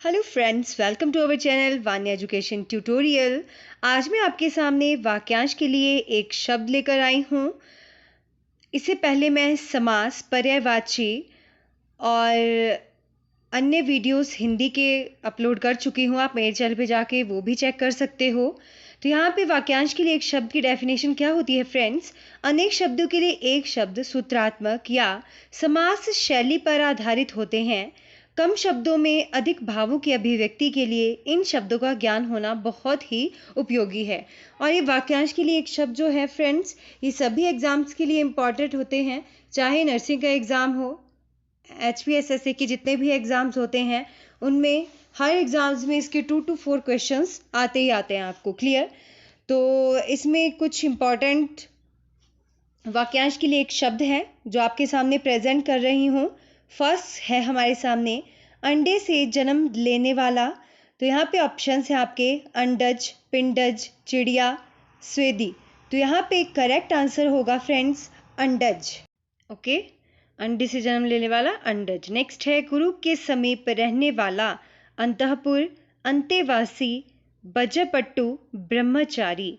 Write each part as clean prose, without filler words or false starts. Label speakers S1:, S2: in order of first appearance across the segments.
S1: Hello friends, welcome to our channel Vanya education tutorial. आज मैं आपके सामने वाक्यांश के लिए एक शब्द लेकर आई हूँ। इससे पहले मैं समास, पर्यायवाची और अन्य वीडियोस हिंदी के अपलोड कर चुकी हूँ। आप मेरे चैनल पे जाके वो भी चेक कर सकते हो। तो यहाँ पे वाक्यांश के लिए एक शब्द की डेफिनेशन क्या होती है फ्रेंड्स? अनेक शब्दों के लिए एक शब्द सूत्रात्मक या समास शैली पर आधारित होते हैं। कम शब्दों में अधिक भावों की अभिव्यक्ति के लिए इन शब्दों का ज्ञान होना बहुत ही उपयोगी है। और ये वाक्यांश के लिए एक शब्द जो है फ्रेंड्स, ये सभी एग्जाम्स के लिए इम्पॉर्टेंट होते हैं। चाहे नर्सिंग का एग्ज़ाम हो, HPSSA के जितने भी एग्ज़ाम्स होते हैं, उनमें हर एग्ज़ाम्स में इसके 2 to 4 क्वेश्चंस आते ही आते हैं आपको। क्लियर? तो इसमें कुछ इम्पॉर्टेंट वाक्यांश के लिए एक शब्द है जो आपके सामने प्रेजेंट कर रही हूँ। फर्स्ट है हमारे सामने अंडे से जन्म लेने वाला। तो यहाँ पे ऑप्शंस हैं आपके अंडज, पिंडज, चिड़िया, स्वेदी। तो यहाँ पे करेक्ट आंसर होगा फ्रेंड्स अंडज। ओके, अंडे से जन्म लेने वाला अंडज। नेक्स्ट है गुरु के समीप रहने वाला, अंतःपुर, अंतेवासी, बजपट्टू, ब्रह्मचारी।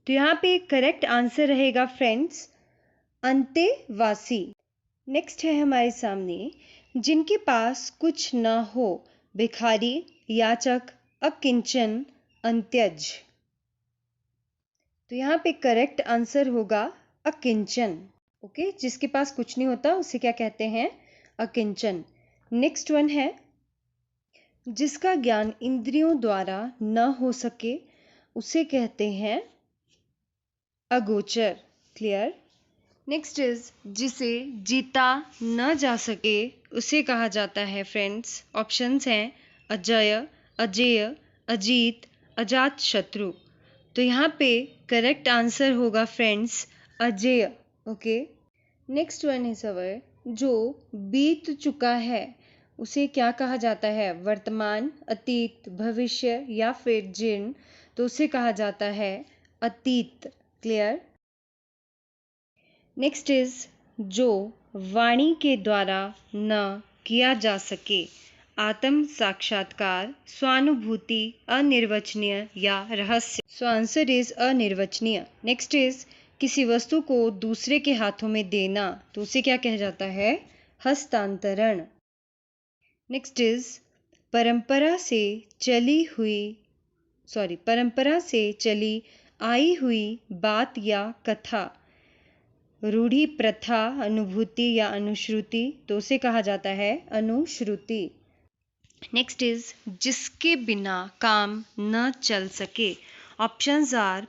S1: तो यहाँ पे करेक्ट आंसर रहेगा फ्रेंड्स अंतेवासी। नेक्स्ट है हमारे सामने जिनके पास कुछ न हो, भिखारी, याचक, अकिंचन, अंत्यज। तो यहाँ पे करेक्ट आंसर होगा अकिंचन। ओके, जिसके पास कुछ नहीं होता उसे क्या कहते हैं? अकिंचन। नेक्स्ट वन है जिसका ज्ञान इंद्रियों द्वारा न हो सके उसे कहते हैं अगोचर। क्लियर? नेक्स्ट इज जिसे जीता न जा सके उसे कहा जाता है फ्रेंड्स। ऑप्शंस हैं अजय, अजेय, अजीत, अजात शत्रु। तो यहाँ पे करेक्ट आंसर होगा फ्रेंड्स अजेय। Okay, next one is our जो बीत चुका है उसे क्या कहा जाता है? वर्तमान, अतीत, भविष्य या फिर जिन। तो उसे कहा जाता है अतीत। क्लियर? नेक्स्ट इज जो वाणी के द्वारा न किया जा सके, आत्म साक्षात्कार, स्वानुभूति, अनिर्वचनीय या रहस्य। सो आंसर इज अनिर्वचनीय। नेक्स्ट इज किसी वस्तु को दूसरे के हाथों में देना, तो उसे क्या कहा जाता है? हस्तांतरण। नेक्स्ट इज परंपरा से चली आई हुई बात या कथा, रूढ़ी, प्रथा, अनुभूति या अनुश्रुति। तो उसे कहा जाता है अनुश्रुति। नेक्स्ट इज जिसके बिना काम न चल सके। ऑप्शंस आर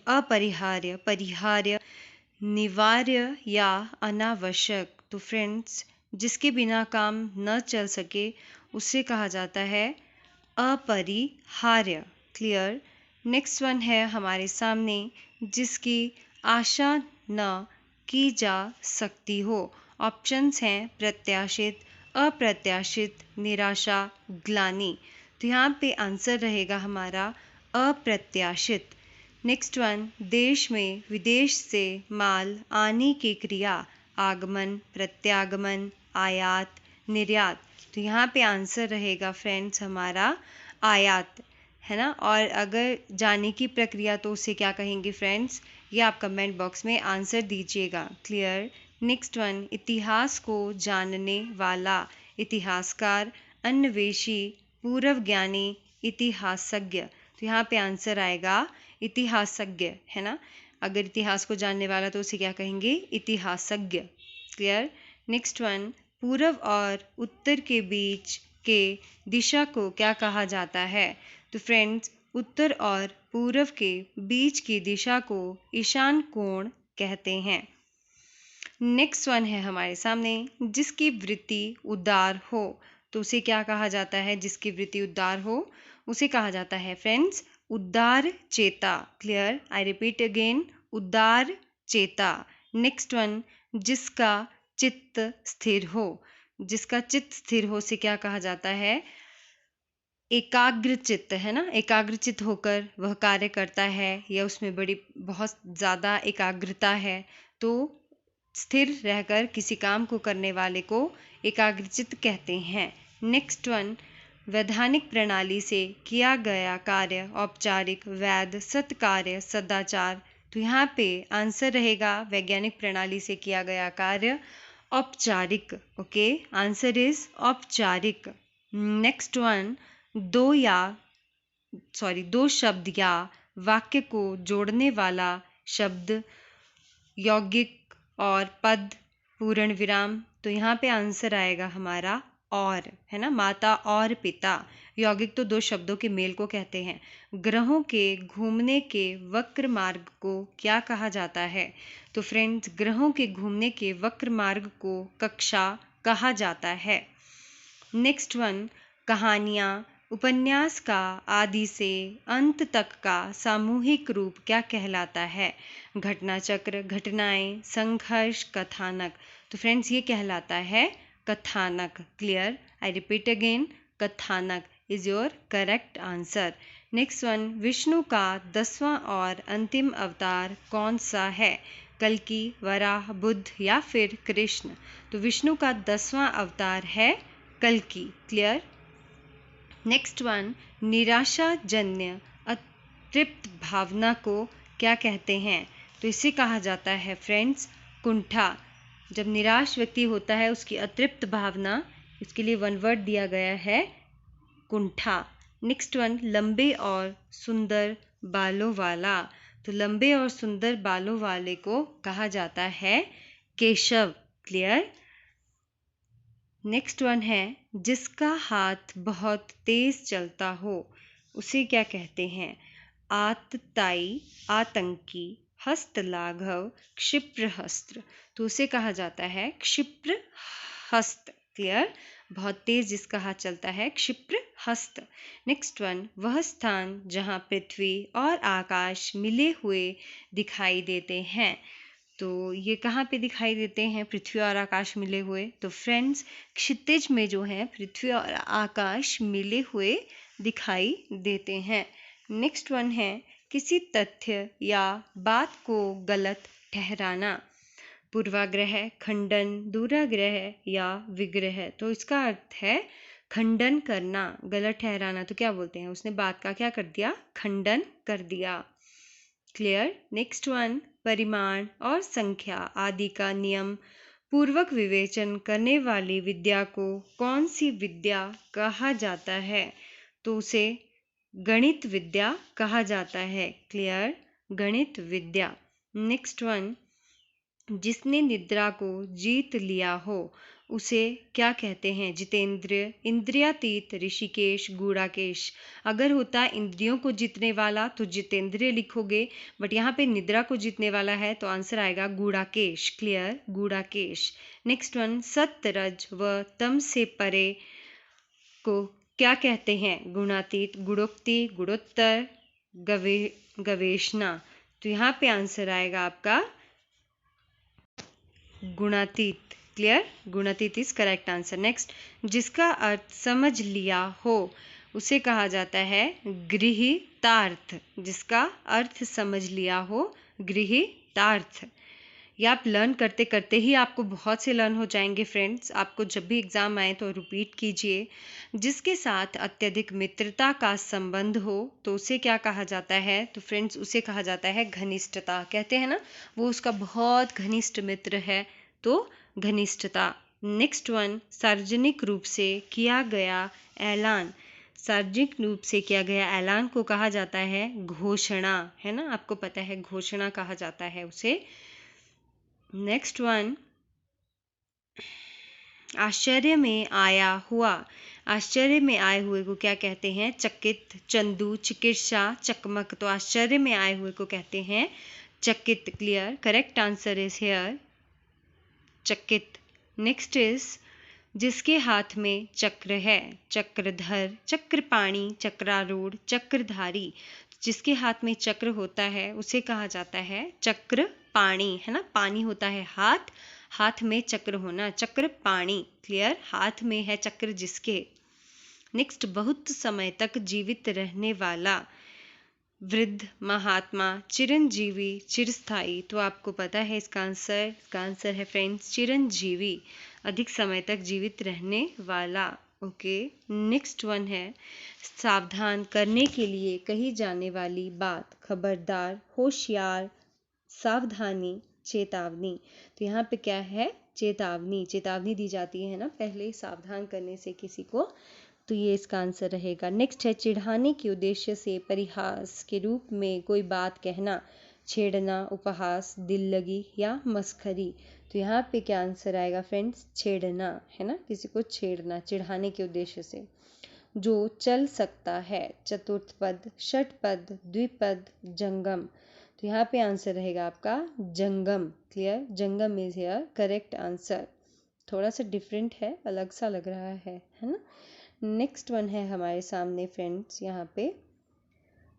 S1: अपरिहार्य, परिहार्य, निवार्य या अनावश्यक। तो फ्रेंड्स, जिसके बिना काम न चल सके उसे कहा जाता है अपरिहार्य। क्लियर? नेक्स्ट वन है हमारे सामने जिसकी आशा न की जा सकती हो। ऑप्शंस हैं प्रत्याशित, अप्रत्याशित, निराशा, ग्लानि। तो यहाँ पे आंसर रहेगा हमारा अप्रत्याशित। नेक्स्ट वन देश में विदेश से माल आने की क्रिया, आगमन, प्रत्यागमन, आयात, निर्यात। तो यहाँ पे आंसर रहेगा फ्रेंड्स हमारा आयात, है ना। और अगर जाने की प्रक्रिया तो उसे क्या कहेंगे फ्रेंड्स? ये आप कमेंट बॉक्स में आंसर दीजिएगा। क्लियर? नेक्स्ट वन इतिहास को जानने वाला, इतिहासकार, अन्वेषी, पूर्व ज्ञानी, इतिहासज्ञ। तो यहाँ पे आंसर आएगा इतिहासज्ञ, है ना। अगर इतिहास को जानने वाला तो उसे क्या कहेंगे? इतिहासज्ञ। क्लियर? नेक्स्ट वन पूर्व और उत्तर के बीच के दिशा को क्या कहा जाता है? तो फ्रेंड्स, उत्तर और पूर्व के बीच की दिशा को ईशान कोण कहते हैं। नेक्स्ट वन है हमारे सामने जिसकी वृत्ति उदार हो। तो उसे क्या कहा जाता है? जिसकी वृत्ति उदार हो उसे कहा जाता है फ्रेंड्स उदार चेता। क्लियर? आई रिपीट अगेन, उदार चेता। नेक्स्ट वन जिसका चित्त स्थिर हो। जिसका चित्त स्थिर हो से क्या कहा जाता है? एकाग्रचित्त, है ना। एकाग्रचित्त होकर वह कार्य करता है या उसमें बहुत ज़्यादा एकाग्रता है, तो स्थिर रहकर किसी काम को करने वाले को एकाग्रचित्त कहते हैं। नेक्स्ट वन वैधानिक प्रणाली से किया गया कार्य औपचारिक, वैध, सत्कार्य, सदाचार। तो यहाँ पे आंसर रहेगा वैज्ञानिक प्रणाली से किया गया कार्य औपचारिक। ओके, आंसर इज औपचारिक। नेक्स्ट वन, दो शब्द या वाक्य को जोड़ने वाला शब्द, यौगिक और पद, पूर्ण विराम। तो यहाँ पे आंसर आएगा हमारा और, है ना, माता और पिता। यौगिक तो दो शब्दों के मेल को कहते हैं। ग्रहों के घूमने के वक्र मार्ग को क्या कहा जाता है? तो फ्रेंड्स, ग्रहों के घूमने के वक्र मार्ग को कक्षा कहा जाता है। नेक्स्ट वन, कहानियाँ, उपन्यास का आदि से अंत तक का सामूहिक रूप क्या कहलाता है? घटना चक्र, घटनाएं, संघर्ष, कथानक। तो फ्रेंड्स, ये कहलाता है कथानक। क्लियर? आई रिपीट अगेन, कथानक is your correct answer. Next one, Vishnu का 10वां और अंतिम अवतार कौन सा है? कल्कि, वराह, बुद्ध या फिर कृष्ण? तो विष्णु का 10वां अवतार है कल्कि। क्लियर? नेक्स्ट वन, निराशाजन्य अतृप्त भावना को क्या कहते हैं? तो इसे कहा जाता है फ्रेंड्स कुंठा। जब निराश व्यक्ति होता है, उसकी अतृप्त भावना, इसके लिए वन वर्ड दिया गया है कुंठा। नेक्स्ट वन, लंबे और सुंदर बालों वाला। तो लंबे और सुंदर बालों वाले को कहा जाता है केशव। क्लियर? नेक्स्ट वन है, जिसका हाथ बहुत तेज चलता हो, उसे क्या कहते हैं? आतताई, आतंकी, हस्तलाघव, क्षिप्रहस्त्र। तो उसे कहा जाता है क्षिप्रहस्त। क्लियर? बहुत तेज जिसका हाथ चलता है, क्षिप्रहस्त। नेक्स्ट वन, वह स्थान जहाँ पृथ्वी और आकाश मिले हुए दिखाई देते हैं। तो ये कहाँ पे दिखाई देते हैं पृथ्वी और आकाश मिले हुए? तो फ्रेंड्स, क्षितिज में जो है पृथ्वी और आकाश मिले हुए दिखाई देते हैं। नेक्स्ट वन है, किसी तथ्य या बात को गलत ठहराना। पूर्वाग्रह, खंडन, दूराग्रह या विग्रह। तो इसका अर्थ है खंडन करना, गलत ठहराना। तो क्या बोलते हैं? उसने बात का क्या कर दिया? खंडन कर दिया। क्लियर? नेक्स्ट वन, परिमाण और संख्या आदि का नियम पूर्वक विवेचन करने वाली विद्या को कौन सी विद्या कहा जाता है? तो उसे गणित विद्या कहा जाता है। क्लियर? गणित विद्या। नेक्स्ट वन, जिसने निद्रा को जीत लिया हो, उसे क्या कहते हैं? जितेंद्रिय, इंद्रियातीत, ऋषिकेश, गूढ़ाकेश। अगर होता इंद्रियों को जीतने वाला तो जितेंद्रिय लिखोगे, बट यहाँ पे निद्रा को जीतने वाला है तो आंसर आएगा गूढ़ाकेश। क्लियर? गूढ़ाकेश। नेक्स्ट वन, सत्य, रज व तम से परे को क्या कहते हैं? गुणातीत, गुणोक्ति, गुणोत्तर, गवेषणा। तो यहाँ पे आंसर आएगा आपका गुणातीत। क्लियर? गुणातीत इज करेक्ट आंसर। नेक्स्ट, जिसका अर्थ समझ लिया हो, उसे कहा जाता है गृहीतार्थ। जिसका अर्थ समझ लिया हो, गृहीतार्थ। ये आप लर्न करते करते ही आपको बहुत से लर्न हो जाएंगे फ्रेंड्स। आपको जब भी एग्जाम आए तो रिपीट कीजिए। जिसके साथ अत्यधिक मित्रता का संबंध हो, तो उसे क्या कहा जाता है? तो फ्रेंड्स, उसे कहा जाता है घनिष्ठता। कहते हैं ना, वो उसका बहुत घनिष्ठ मित्र है, तो घनिष्ठता। नेक्स्ट वन, सार्वजनिक रूप से किया गया ऐलान। सार्वजनिक रूप से किया गया ऐलान को कहा जाता है घोषणा। है ना, आपको पता है घोषणा कहा जाता है उसे। नेक्स्ट वन, आश्चर्य में आया हुआ। आश्चर्य में आए हुए को क्या कहते हैं? चकित, चंदू, चिकित्सा, चकमक। तो आश्चर्य में आए हुए को कहते हैं चकित। Clear? Correct answer is here चकित। नेक्स्ट इज, जिसके हाथ में चक्र है। चक्रधर, चक्रपाणी, चक्रारूढ़, चक्रधारी। जिसके हाथ में चक्र होता है उसे कहा जाता है चक्रपाणी। है ना, पानी होता है हाथ, हाथ में चक्र होना, चक्रपाणी। क्लियर? हाथ में है चक्र जिसके। नेक्स्ट, बहुत समय तक जीवित रहने वाला। वृद्ध, महात्मा, चिरंजीवी, चिरस्थायी। तो आपको पता है इसका आंसर है फ्रेंड्स चिरंजीवी, अधिक समय तक जीवित रहने वाला। ओके, नेक्स्ट वन है सावधान करने के लिए कही जाने वाली बात, खबरदार, होशियार, सावधानी, चेतावनी। तो यहाँ पे क्या है, चेतावनी, चेतावनी दी जाती है ना पहले सावधान करने से किसी को, तो ये इसका आंसर रहेगा। नेक्स्ट है चिढ़ाने के उद्देश्य से परिहास के रूप में कोई बात कहना, छेड़ना, उपहास, दिल लगी या मस्खरी। तो यहाँ पे क्या आंसर आएगा फ्रेंड्स, छेड़ना, है ना, किसी को छेड़ना चिढ़ाने के उद्देश्य से। जो चल सकता है, चतुर्थ पद, षटपद, द्विपद, जंगम। तो यहाँ पे आंसर रहेगा आपका जंगम। क्लियर, जंगम इज हियर करेक्ट आंसर। थोड़ा सा डिफरेंट है, अलग सा लग रहा है ना। नेक्स्ट वन है हमारे सामने फ्रेंड्स, यहाँ पे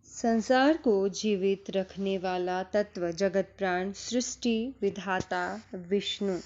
S1: संसार को जीवित रखने वाला तत्व, जगत प्राण, सृष्टि विधाता, विष्णु।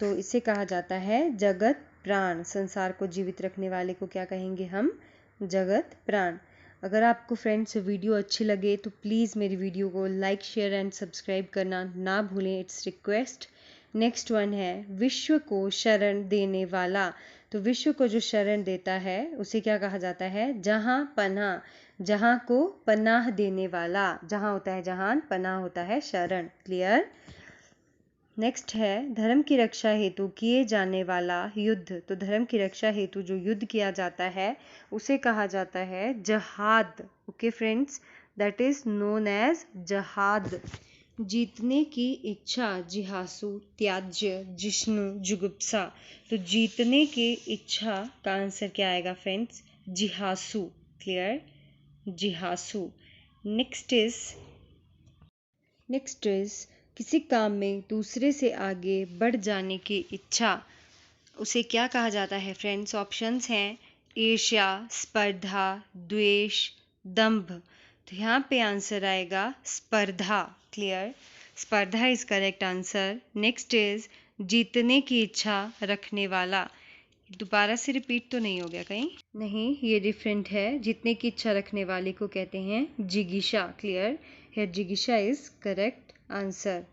S1: तो इसे कहा जाता है जगत प्राण। संसार को जीवित रखने वाले को क्या कहेंगे हम, जगत प्राण। अगर आपको फ्रेंड्स वीडियो अच्छी लगे तो प्लीज़ मेरी वीडियो को लाइक, शेयर एंड सब्सक्राइब करना ना भूलें, इट्स रिक्वेस्ट। नेक्स्ट वन है विश्व को शरण देने वाला। तो विश्व को जो शरण देता है उसे क्या कहा जाता है, जहां पनाह, जहां को पनाह देने वाला, जहां होता है जहान, पनाह होता है शरण। क्लियर। नेक्स्ट है धर्म की रक्षा हेतु किए जाने वाला युद्ध। तो धर्म की रक्षा हेतु जो युद्ध किया जाता है उसे कहा जाता है जहाद। Okay friends, that is known as जहाद। जीतने की इच्छा, जिहासु, त्याज्य, जिष्णु, जुगुप्सा। तो जीतने की इच्छा का आंसर क्या आएगा फ्रेंड्स, जिहासु। क्लियर, जिहासु। नेक्स्ट इज किसी काम में दूसरे से आगे बढ़ जाने की इच्छा, उसे क्या कहा जाता है फ्रेंड्स। ऑप्शंस हैं ईर्ष्या, स्पर्धा, द्वेष, दंभ। तो यहाँ पे आंसर आएगा स्पर्धा। क्लियर, स्पर्धा is correct answer. Next is जीतने की इच्छा रखने वाला। दोबारा से रिपीट तो नहीं हो गया कहीं, नहीं, ये डिफरेंट है। जीतने की इच्छा रखने वाले को कहते हैं जिगीषा। क्लियर, हियर जिगीषा is correct answer.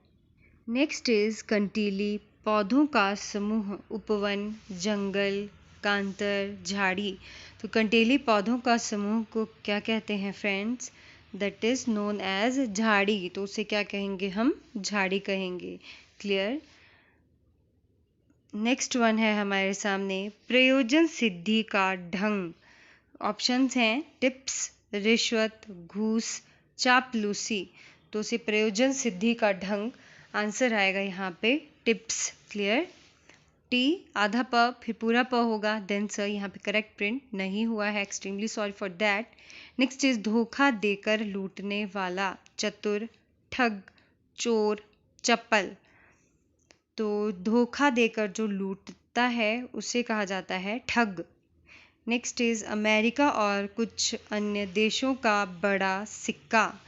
S1: Next is कंटीली पौधों का समूह, उपवन, जंगल, कांतर, झाड़ी। तो कंटीली पौधों का समूह को क्या कहते हैं friends, that is known as झाड़ी। तो उसे क्या कहेंगे हम, झाड़ी कहेंगे। क्लियर। नेक्स्ट वन है हमारे सामने प्रयोजन सिद्धि का ढंग। ऑप्शंस हैं टिप्स, रिश्वत, घूस, चापलूसी। तो उसे प्रयोजन सिद्धि का ढंग, आंसर आएगा यहाँ पे टिप्स। क्लियर, टी आधा प फिर पूरा प होगा, देन सर यहाँ पे करेक्ट प्रिंट नहीं हुआ है, extremely sorry for that. Next is धोखा देकर लूटने वाला, चतुर, ठग, चोर, चप्पल। तो धोखा देकर जो लूटता है उसे कहा जाता है ठग। नेक्स्ट इज अमेरिका और कुछ अन्य देशों का बड़ा सिक्का।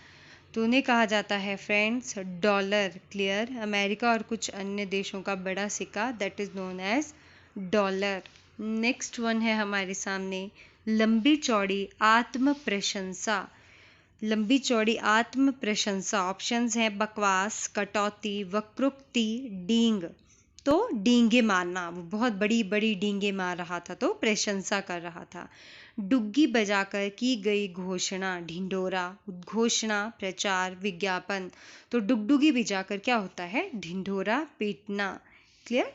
S1: तो उन्हें कहा जाता है फ्रेंड्स डॉलर। क्लियर, अमेरिका और कुछ अन्य देशों का बड़ा सिक्का, that is known as dollar. Next one है हमारे सामने लंबी चौड़ी आत्म प्रशंसा। लंबी चौड़ी आत्म प्रशंसा। ऑप्शंस हैं बकवास, कटौती, वक्रोक्ति, डींग। तो डींगे मारना, वो बहुत बड़ी बड़ी डींगे मार रहा था तो प्रशंसा कर रहा था। डुग्गी बजाकर की गई घोषणा, ढिंडोरा, उद्घोषणा, प्रचार, विज्ञापन। तो डुगडुगी बजाकर क्या होता है, ढिंडोरा पीटना। क्लियर,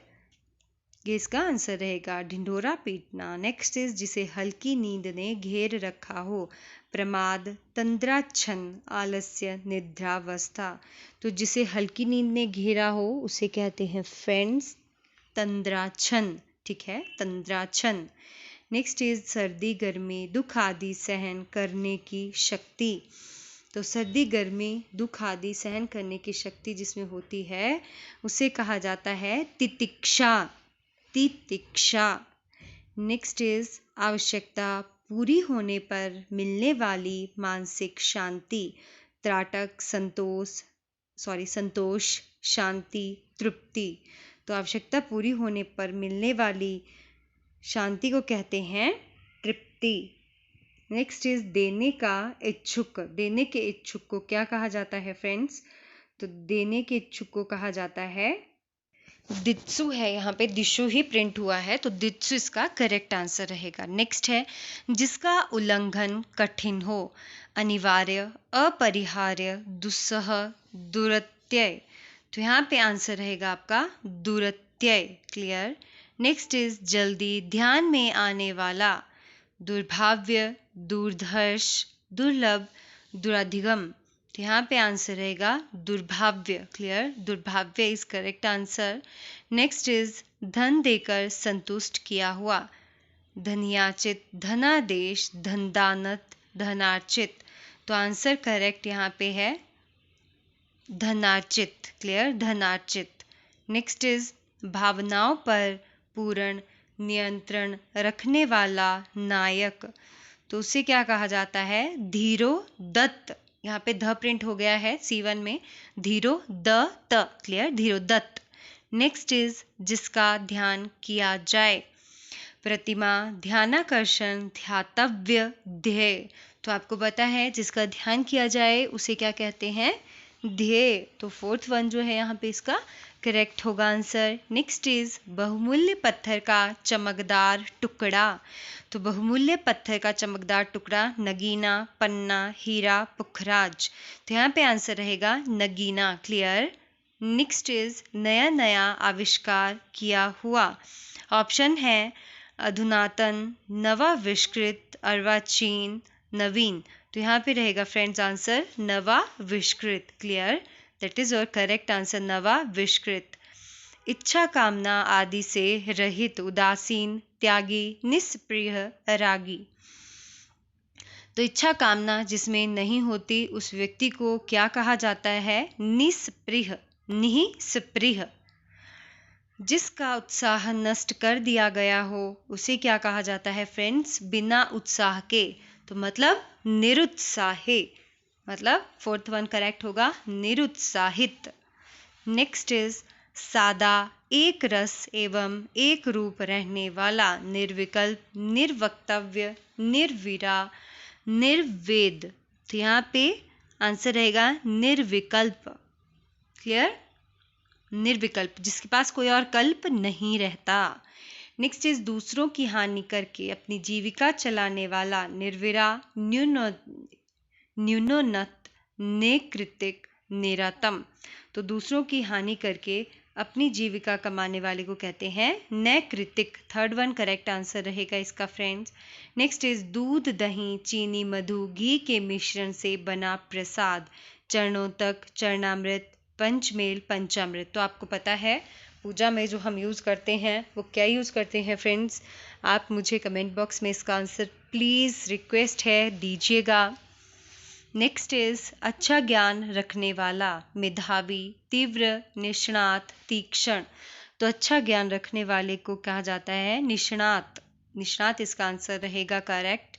S1: ये इसका आंसर रहेगा ढिंडोरा पीटना। नेक्स्ट इज जिसे हल्की नींद ने घेर रखा हो, प्रमाद, तंद्राच्छन्न, आलस्य, निद्रावस्था। तो जिसे हल्की नींद ने घेरा हो उसे कहते हैं फ्रेंड्स तंद्राच्छन्न। ठीक है, तंद्राच्छन्न। नेक्स्ट इज सर्दी गर्मी दुख आदि सहन करने की शक्ति। तो सर्दी गर्मी दुख आदि सहन करने की शक्ति जिसमें होती है उसे कहा जाता है तितिक्षा। तितिक्षा। नेक्स्ट इज आवश्यकता पूरी होने पर मिलने वाली मानसिक शांति, त्राटक, संतोष, शांति, तृप्ति। तो आवश्यकता पूरी होने पर मिलने वाली शांति को कहते हैं तृप्ति। नेक्स्ट इज देने का इच्छुक। देने के इच्छुक को क्या कहा जाता है फ्रेंड्स, तो देने के इच्छुक को कहा जाता है दित्सु है, यहाँ पे दिशु ही प्रिंट हुआ है, तो दित्सु इसका करेक्ट आंसर रहेगा। नेक्स्ट है जिसका उल्लंघन कठिन हो, अनिवार्य, अपरिहार्य, दुस्सह, दुरत्यय। तो यहाँ पे आंसर रहेगा आपका दुरत्यय। क्लियर। नेक्स्ट इज जल्दी, ध्यान में आने वाला, दुर्भाव्य, दूरधर्ष, दुर्लभ, दुराधिगम। तो यहाँ पे आंसर रहेगा दुर्भाव्य। क्लियर, दुर्भाव्य is correct answer. Next is धन देकर संतुष्ट किया हुआ, धन्याचित, धनादेश, धनदानत, धनार्चित। तो आंसर करेक्ट यहाँ पे है धनार्चित। क्लियर, धनार्चित। नेक्स्ट इज भावनाओं पर पूर्ण नियंत्रण रखने वाला नायक, तो उसे क्या कहा जाता है? धीरोदत्त। यहाँ पे ध प्रिंट हो गया है C1 में, धीरोदत्त। क्लियर, धीरोदत्त। नेक्स्ट इज जिसका ध्यान किया जाए, प्रतिमा, ध्यानाकर्षण, ध्यातव्य, ध्येय। तो आपको पता है जिसका ध्यान किया जाए उसे क्या कहते हैं? ध्येय। तो फोर्थ वन जो है यहाँ पे इसका करेक्ट होगा आंसर। नेक्स्ट इज बहुमूल्य पत्थर का चमकदार टुकड़ा, तो बहुमूल्य पत्थर का चमकदार टुकड़ा, नगीना, पन्ना, हीरा, पुखराज। तो यहाँ पे आंसर रहेगा नगीना। क्लियर। नेक्स्ट इज नया नया आविष्कार किया हुआ, ऑप्शन है अधुनातन, नवाविष्कृत, अर्वाचीन, नवीन। तो यहाँ पे रहेगा फ्रेंड्स आंसर नवाविष्कृत। Clear, that is your correct answer, नवाविष्कृत। इच्छा कामना आदि से रहित, उदासीन, त्यागी, निस्पृह, रागी। तो इच्छा कामना जिसमें नहीं होती उस व्यक्ति को क्या कहा जाता है? निस्पृह, निस्पृह। जिसका उत्साह नष्ट कर दिया गया हो उसे क्या कहा जाता है फ्रेंड्स? बिना उत्साह के। तो मतलब निरुत्साहे, मतलब फोर्थ वन करेक्ट होगा, निरुत्साहित। नेक्स्ट इज सादा, एक रस एवं एक रूप रहने वाला, निर्विकल्प, निर्वक्तव्य, निर्विरा, निर्वेद। तो यहाँ पे आंसर रहेगा निर्विकल्प। क्लियर, निर्विकल्प, जिसके पास कोई और कल्प नहीं रहता। नेक्स्ट इज दूसरों की हानि करके अपनी जीविका चलाने वाला, निर्विरा, न्यूनोन्नत, नेकृतिक, निरातम। तो दूसरों की हानि करके अपनी जीविका कमाने वाले को कहते हैं नैकृतिक। थर्ड वन करेक्ट आंसर रहेगा इसका फ्रेंड्स। नेक्स्ट इज दूध, दही, चीनी, मधु, घी के मिश्रण से बना प्रसाद, चरणों तक, चरणामृत, पंचमेल, पंचामृत। तो आपको पता है पूजा में जो हम यूज़ करते हैं वो क्या यूज़ करते हैं फ्रेंड्स? आप मुझे कमेंट बॉक्स में इसका आंसर प्लीज़ रिक्वेस्ट है दीजिएगा। नेक्स्ट इज अच्छा ज्ञान रखने वाला, मेधावी, तीव्र, निष्णात, तीक्ष्ण। तो अच्छा ज्ञान रखने वाले को कहा जाता है निष्णात। निष्णात इसका आंसर रहेगा करेक्ट।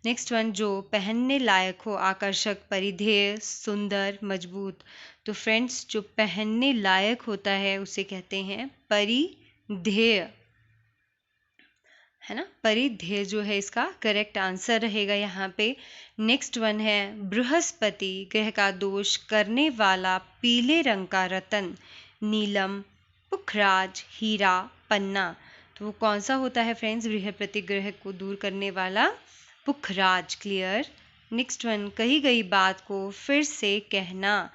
S1: नेक्स्ट वन जो पहनने लायक हो, आकर्षक, परिधेय, सुंदर, मजबूत। तो फ्रेंड्स जो पहनने लायक होता है उसे कहते हैं परिधेय, है ना? परिधेय जो है इसका करेक्ट आंसर रहेगा यहाँ पे। नेक्स्ट वन है बृहस्पति, ग्रह का दोष करने वाला, पीले रंग का रतन, नीलम, पुखराज, हीरा, पन्ना। तो वो कौन सा होता है फ्रेंड्स? बृहस्पति ग्रह को दूर करने वाला पुखराज। क्लियर। नेक्स्ट वन कही गई बात को फिर से कहना,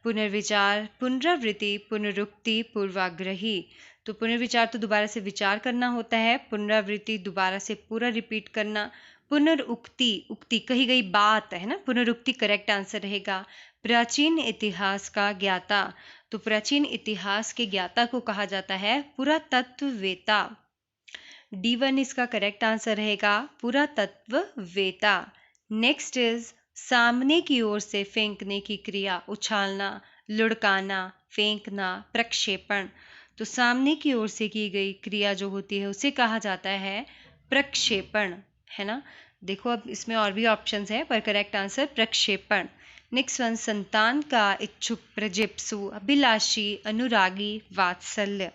S1: पुनर्विचार, पुनरावृत्ति, पुनरुक्ति, पूर्वाग्रही। तो पुनर्विचार तो दोबारा से विचार करना होता है, पुनरावृत्ति दोबारा से पूरा रिपीट करना, पुनरुक्ति, उक्ति कही गई बात है ना, पुनरुक्ति करेक्ट आंसर रहेगा। प्राचीन इतिहास का ज्ञाता, तो प्राचीन इतिहास के ज्ञाता को कहा जाता है पुरातत्ववेता। D1 इसका करेक्ट आंसर रहेगा पुरातत्ववेता। नेक्स्ट इज सामने की ओर से फेंकने की क्रिया, उछालना, लुढ़काना, फेंकना, प्रक्षेपण। तो सामने की ओर से की गई क्रिया जो होती है उसे कहा जाता है प्रक्षेपण, है ना? देखो अब इसमें और भी ऑप्शंस है पर करेक्ट आंसर प्रक्षेपण। नेक्स्ट वन संतान का इच्छुक, प्रजेप्सु, अभिलाषी, अनुरागी, वात्सल्य।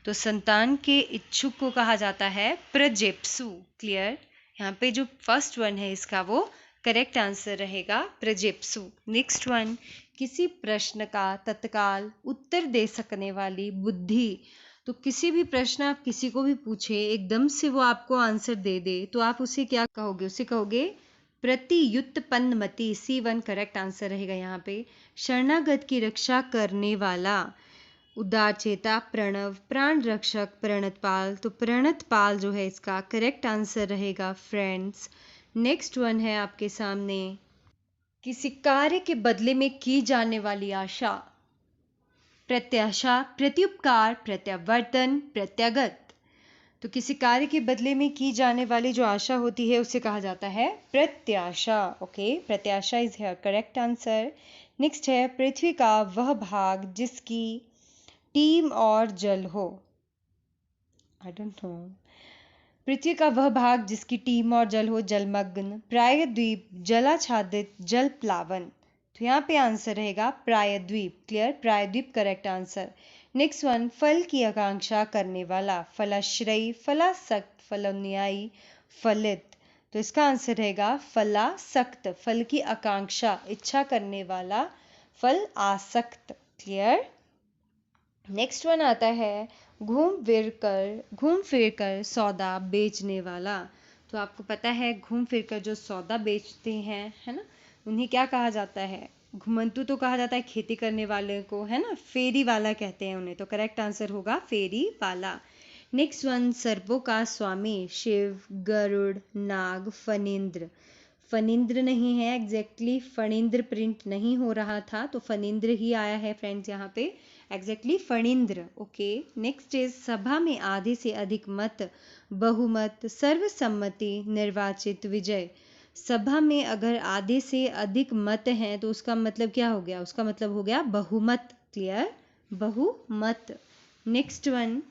S1: तो संतान के इच्छुक को कहा जाता है प्रजेप्सु। क्लियर। यहाँ पे जो फर्स्ट वन है इसका वो करेक्ट आंसर रहेगा प्रजेप्सु। नेक्स्ट वन, किसी प्रश्न का तत्काल उत्तर दे सकने वाली बुद्धि। तो किसी भी प्रश्न आप किसी को भी पूछे, एकदम से वो आपको आंसर दे दे, तो आप उसे क्या कहोगे? उसे कहोगे प्रतियुत्पन्नमति। C1 करेक्ट आंसर रहेगा यहाँ पे। शरणागत की रक्षा करने वाला, उदारचेता, प्रणव, प्राण रक्षक, प्रणतपाल। तो प्रणतपाल जो है इसका करेक्ट आंसर रहेगा फ्रेंड्स। नेक्स्ट वन है आपके सामने, किसी कार्य के बदले में की जाने वाली आशा। प्रत्याशा, प्रत्युपकार, प्रत्यावर्तन, प्रत्यागत। तो किसी कार्य के बदले में की जाने वाली जो आशा होती है उसे कहा जाता है प्रत्याशा। ओके, प्रत्याशा is here correct answer. Next है, पृथ्वी का वह भाग जिसकी टीम और जल हो। I don't know. पृथ्वी का वह भाग जिसकी टीम और जल हो, जलमग्न, प्रायद्वीप, जलाच्छादित, जल प्लावन। तो यहाँ पे आंसर रहेगा प्रायद्वीप। क्लियर, प्रायद्वीप करेक्ट आंसर। नेक्स्ट वन, फल की आकांक्षा करने वाला, फलाश्रयी, फलासक्त, फलोन्यायी, फलित। तो इसका आंसर रहेगा फलासक्त, फल की आकांक्षा, इच्छा करने वाला, फल आसक्त। क्लियर। नेक्स्ट वन आता है, घूम फिर कर सौदा बेचने वाला। तो आपको पता है घूम फिर कर जो सौदा बेचते हैं, है ना, उन्हें क्या कहा जाता है? घुमंतु तो कहा जाता है खेती करने वाले को, है ना, फेरी वाला कहते हैं उन्हें। तो करेक्ट आंसर होगा फेरी वाला। नेक्स्ट वन, सर्पों का स्वामी, शिव, गरुड़, नाग, फणींद्र। फणींद्र नहीं है एग्जैक्टली, फणींद्र प्रिंट नहीं हो रहा था, तो फणींद्र ही आया है फ्रेंड्स यहाँ पे, exactly Phanindra. Okay, next is, सभा में आधे से अधिक मत, बहुमत, सर्वसम्मति, निर्वाचित, विजय। सभा में अगर आधे से अधिक मत हैं तो उसका मतलब क्या हो गया? उसका मतलब हो गया बहुमत। क्लियर, बहुमत। नेक्स्ट वन,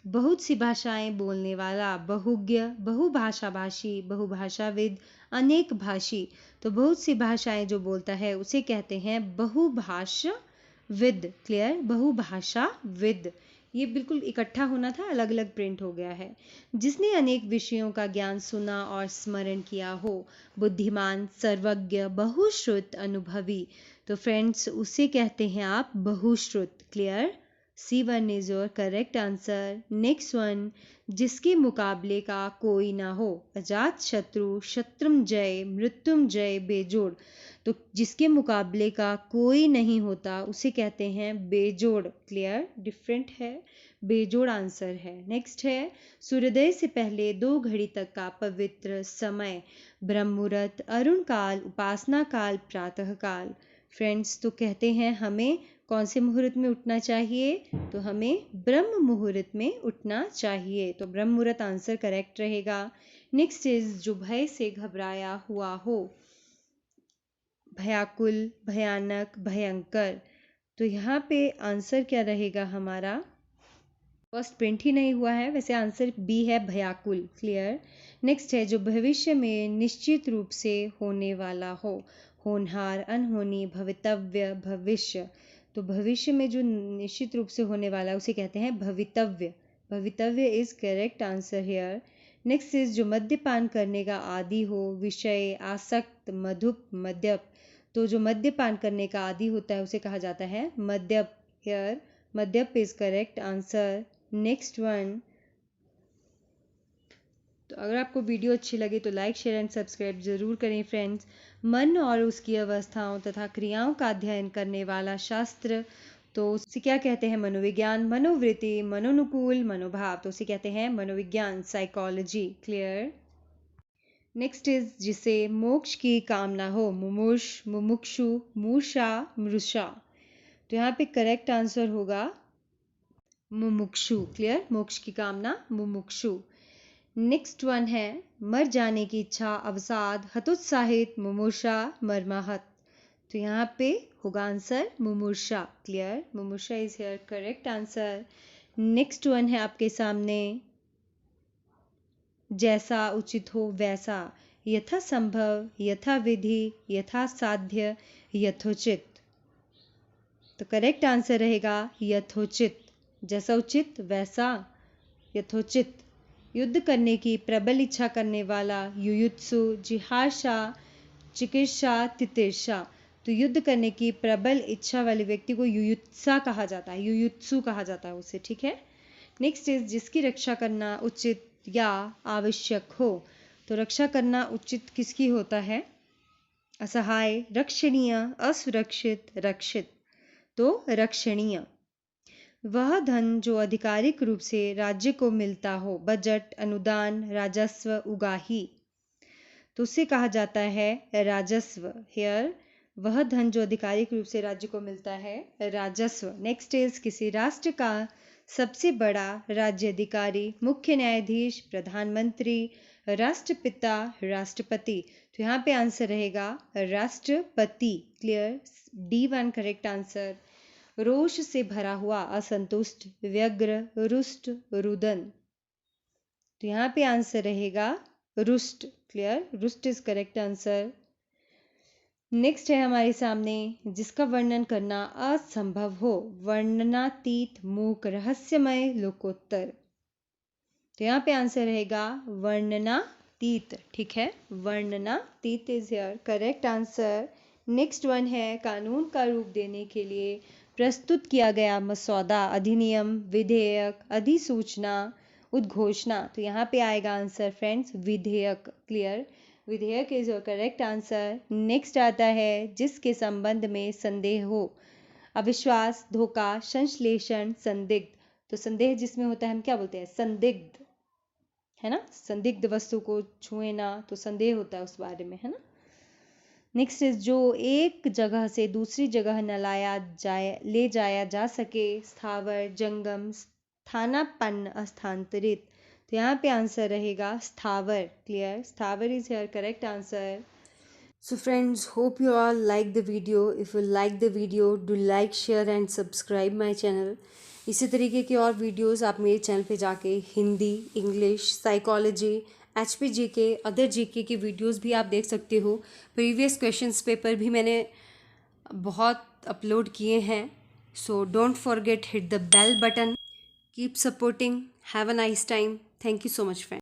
S1: बहुत सी भाषाएं बोलने वाला, बहुज्ञ, बहुभाषाभाषी, बहुभाषाविद, अनेक भाषी। तो बहुत सी भाषाएं जो बोलता है उसे कहते हैं बहुभाषाविद। क्लियर, बहुभाषाविद। ये बिल्कुल इकट्ठा होना था, अलग अलग प्रिंट हो गया है। जिसने अनेक विषयों का ज्ञान सुना और स्मरण किया हो, बुद्धिमान, सर्वज्ञ, बहुश्रुत, अनुभवी। तो फ्रेंड्स उसे कहते हैं आप बहुश्रुत। Clear, C1 is your correct answer. Next one, जिसके मुकाबले का कोई ना हो, अजात शत्रु, शत्रुंजय, मृत्युंजय, बेजोड़। तो जिसके मुकाबले का कोई नहीं होता उसे कहते हैं बेजोड़। क्लियर, डिफरेंट है, बेजोड़ आंसर है। नेक्स्ट है, सूर्योदय से पहले 2 घड़ी तक का पवित्र समय, ब्रह्म मुहूर्त, अरुण काल, उपासना काल, प्रातः काल। फ्रेंड्स तो कहते हैं हमें कौन से मुहूर्त में उठना चाहिए? तो हमें ब्रह्म मुहूर्त में उठना चाहिए। तो ब्रह्म मुहूर्त आंसर करेक्ट रहेगा। नेक्स्ट इज, जो भय से घबराया हुआ हो, भयाकुल, भयानक, भयंकर। तो यहाँ पे आंसर क्या रहेगा हमारा? फर्स्ट प्रिंट ही नहीं हुआ है, वैसे आंसर बी है, भयाकुल। क्लियर। नेक्स्ट है, जो भविष्य में निश्चित रूप से होने वाला हो, होनहार, अनहोनी, भवितव्य, भविष्य। तो भविष्य में जो निश्चित रूप से होने वाला है उसे कहते हैं भवितव्य। भवितव्य is correct answer here. Next is, जो मद्यपान करने का आदी हो, विषय, आसक्त, मधुप, मद्यप। तो जो मद्यपान करने का आदी होता है उसे कहा जाता है मद्यप। हियर मद्यप is correct answer. Next one, तो अगर आपको वीडियो अच्छी लगे तो लाइक, शेयर एंड सब्सक्राइब जरूर करें फ्रेंड्स। मन और उसकी अवस्थाओं तथा क्रियाओं का अध्ययन करने वाला शास्त्र, तो उसे क्या कहते हैं? मनोविज्ञान, मनोवृत्ति, मनोनुकूल, मनोभाव। तो उसे कहते हैं मनोविज्ञान, साइकोलॉजी। क्लियर। नेक्स्ट इज, जिसे मोक्ष की कामना हो, मुमुष, मुमुक्षु, मूषा, मृषा। तो यहाँ पे करेक्ट आंसर होगा मुमुक्षु। क्लियर, मोक्ष की कामना, मुमुक्षु। नेक्स्ट वन है, मर जाने की इच्छा, अवसाद, हतोत्साहित, मुमूर्षा, मर्माहत। तो यहाँ पे होगा आंसर मुमूर्षा। क्लियर, मुमूर्षा is here correct answer. Next one है आपके सामने, जैसा उचित हो वैसा, यथा संभव, यथा विधि, यथा साध्य, यथोचित। तो करेक्ट आंसर रहेगा यथोचित। जैसा उचित वैसा, यथोचित। युद्ध करने की प्रबल इच्छा करने वाला, युयुत्सु, जिहार्षा, चिकित्सा तितिर्षा, तो युद्ध करने की प्रबल इच्छा वाले व्यक्ति को युयुत्सा कहा जाता है, युयुत्सु कहा जाता है उसे, ठीक है। नेक्स्ट इज जिसकी रक्षा करना उचित या आवश्यक हो, तो रक्षा करना उचित किसकी होता है? असहाय, रक्षणीय, असुरक्षित, रक्षित, तो रक्षणीय। वह धन जो आधिकारिक रूप से राज्य को मिलता हो, बजट, अनुदान, राजस्व, उगाही, तो उसे कहा जाता है राजस्व। हेयर वह धन जो आधिकारिक रूप से राज्य को मिलता है, राजस्व। नेक्स्ट इज किसी राष्ट्र का सबसे बड़ा राज्य अधिकारी, मुख्य न्यायाधीश, प्रधानमंत्री, राष्ट्रपिता, राष्ट्रपति, तो यहाँ पे आंसर रहेगा राष्ट्रपति। क्लियर? D1 correct answer. रोष से भरा हुआ, असंतुष्ट, व्यग्र, रुष्ट, रुदन, तो यहाँ पे आंसर रहेगा रुष्ट। क्लियर? रुष्ट इज करेक्ट आंसर। नेक्स्ट है हमारे सामने जिसका वर्णन करना असंभव हो, वर्णनातीत, मूक, रहस्यमय, लोकोत्तर, तो यहाँ पे आंसर रहेगा वर्णनातीत। ठीक है, वर्णनातीत is here correct answer. Next one है कानून का रूप देने के लिए प्रस्तुत किया गया मसौदा, अधिनियम, विधेयक, अधिसूचना, उद्घोषणा, तो यहाँ पे आएगा आंसर फ्रेंड्स विधेयक। क्लियर? विधेयक is your correct answer. Next आता है जिसके संबंध में संदेह हो, अविश्वास, धोखा, संश्लेषण, संदिग्ध, तो संदेह जिसमें होता है हम क्या बोलते हैं? संदिग्ध, है ना। संदिग्ध वस्तु को छुए ना तो संदेह होता है उस बारे में, है ना। नेक्स्ट इज जो एक जगह से दूसरी जगह न ले जाया जा सके, स्थावर, जंगम, स्थानापन्न, स्थानांतरित, तो यहाँ पे आंसर रहेगा स्थावर। क्लियर? स्थावर is here correct answer. So friends, hope you all like the video. If you like the video, do like, share and subscribe my channel. इसी तरीके की और वीडियोस आप मेरे चैनल पे जाके Hindi, English, psychology, HPGK, other GK की videos भी आप देख सकते हो। प्रीवियस क्वेश्चंस पेपर भी मैंने बहुत अपलोड किए हैं। So don't forget hit the bell button. Keep supporting. Have a nice time. Thank you so much friends.